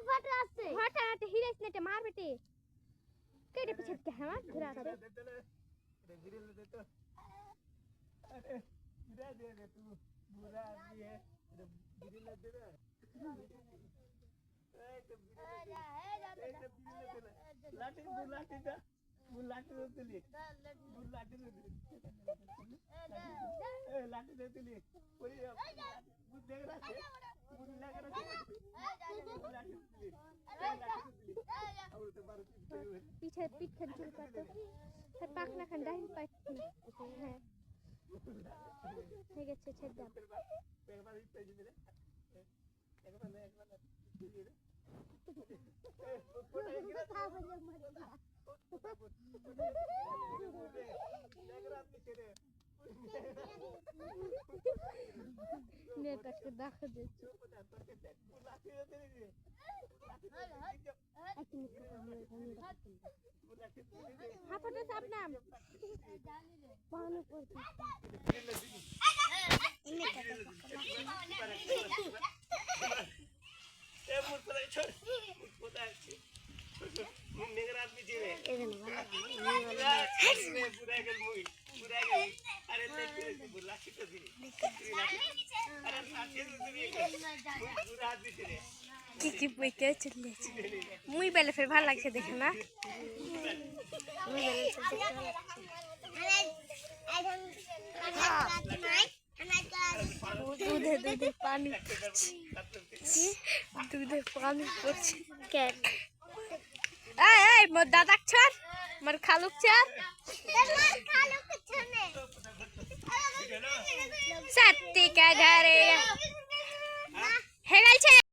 ফাটা আতে হিরাইস নেটে মার বেটে কেটে পিছে কে হামা ধরা আছে রে বিড়লে দে তো আরে বিড়া দে রে তু বুড়া আদমি है রে বিড়লে দে রে এই তো বিড়লে দে লাঠি দে লাঠি দে বুল লাঠি দে তুলি বুল লাঠি দে ए लाठी दे तुली पूरी बुल देख रहा है बुल लग रहा है लाठी तुली और तो बार पीछे पीठ खन चुल करते फिर पाखना खन डाइन पाइट है ठीक है छे दा एक बार इस पेज में एक बार फोटो गिरा था बंदर मर गया लग रहा पीछे रे ने कट के दाख दे हाँ फोटो साहब नाम पानी पड़ती ए मुझे छोड़ पता है नेगर आदमी जी रे पूरा गल मूवी पूरा गल अरे देख बुला के तो दी अरे साथी पूरा आदमी जी रे কি বইতে চলে মুই বেলে ফের ভালো লাগছে দেখে না মুই বেলে दूधे पानी दूधे पानी पड़ছে कैट ए मोर दादा छोड़ मोर खालुक छोड़ सत्ती का घरे हे गल छे